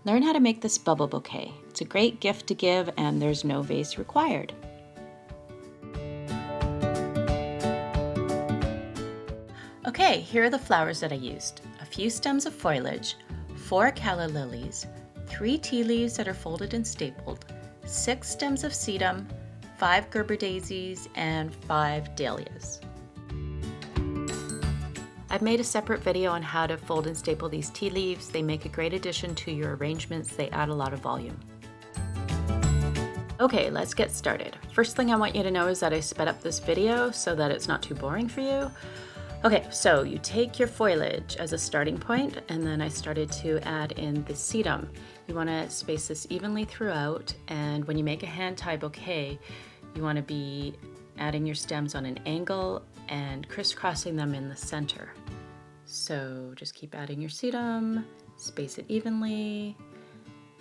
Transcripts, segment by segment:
Learn how to make this bubble bouquet. It's a great gift to give and there's no vase required. Okay, here are the flowers that I used. A few stems of foliage, 4 calla lilies, 3 tea leaves that are folded and stapled, 6 stems of sedum, 5 Gerber daisies, and 5 dahlias. I've made a separate video on how to fold and staple these tea leaves. They make a great addition to your arrangements. They add a lot of volume. Okay, let's get started. First thing I want you to know is that I sped up this video so that it's not too boring for you. Okay, so you take your foliage as a starting point, and then I started to add in the sedum. You want to space this evenly throughout, and when you make a hand tie bouquet, you want to be adding your stems on an angle and crisscrossing them in the center. So just keep adding your sedum, space it evenly,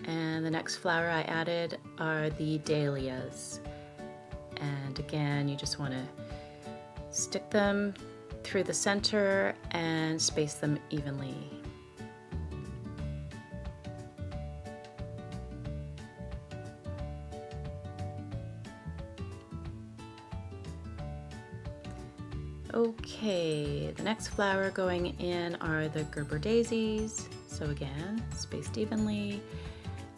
and the next flower I added are the dahlias. And again, you just want to stick them through the center and space them evenly. Okay, the next flower going in are the Gerber daisies. So again, spaced evenly,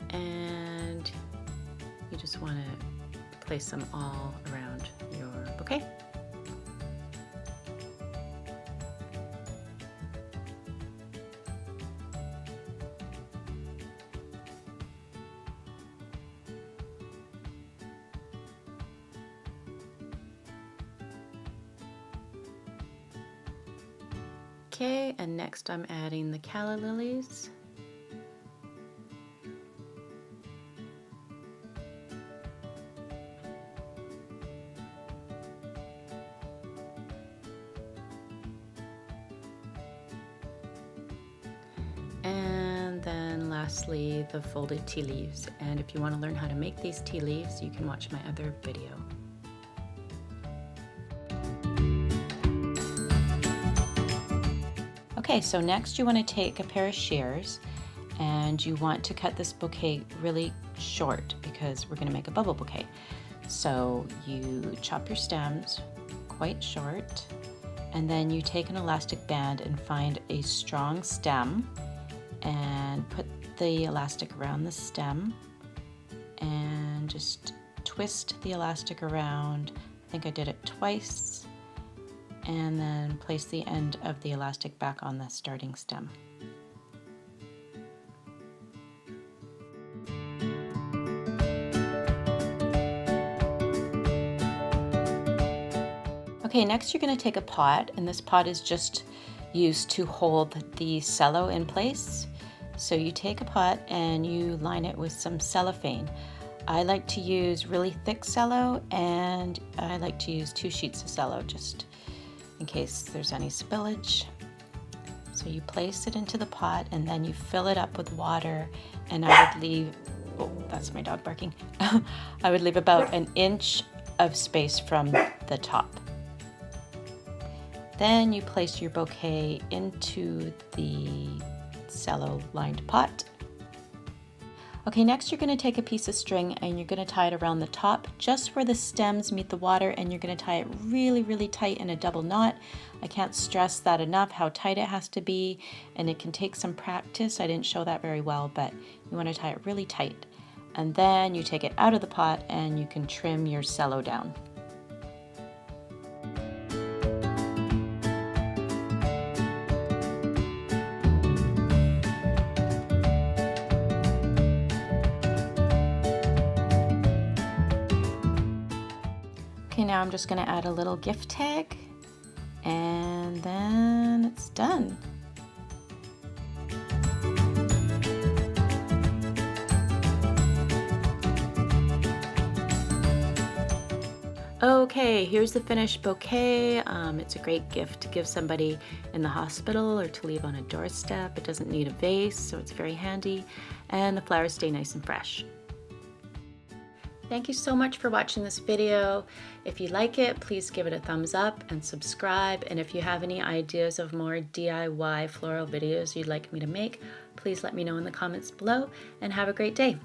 and you just want to place them all around your bouquet. Okay, and next I'm adding the calla lilies. And then lastly, the folded tea leaves. And if you want to learn how to make these tea leaves, you can watch my other video. Okay, so next you want to take a pair of shears and you want to cut this bouquet really short because we're going to make a bubble bouquet. So you chop your stems quite short, and then you take an elastic band and find a strong stem and put the elastic around the stem and just twist the elastic around. I think I did it twice. And then place the end of the elastic back on the starting stem. Okay, next you're going to take a pot, and this pot is just used to hold the cello in place. So you take a pot and you line it with some cellophane. I like to use really thick cello, and I like to use 2 sheets of cello just in case there's any spillage. So you place it into the pot and then you fill it up with water, and I would leave, oh, that's my dog barking. I would leave about an inch of space from the top. Then you place your bouquet into the cello lined pot. Okay, next you're going to take a piece of string and you're going to tie it around the top just where the stems meet the water, and you're going to tie it really, really tight in a double knot. I can't stress that enough, how tight it has to be, and it can take some practice. I didn't show that very well, but you want to tie it really tight. And then you take it out of the pot and you can trim your cello down. Okay, now I'm just going to add a little gift tag, and then it's done. Okay, here's the finished bouquet. It's a great gift to give somebody in the hospital or to leave on a doorstep. It doesn't need a vase, so it's very handy, and the flowers stay nice and fresh. Thank you so much for watching this video. If you like it, please give it a thumbs up and subscribe. And if you have any ideas of more DIY floral videos you'd like me to make, please let me know in the comments below, and have a great day.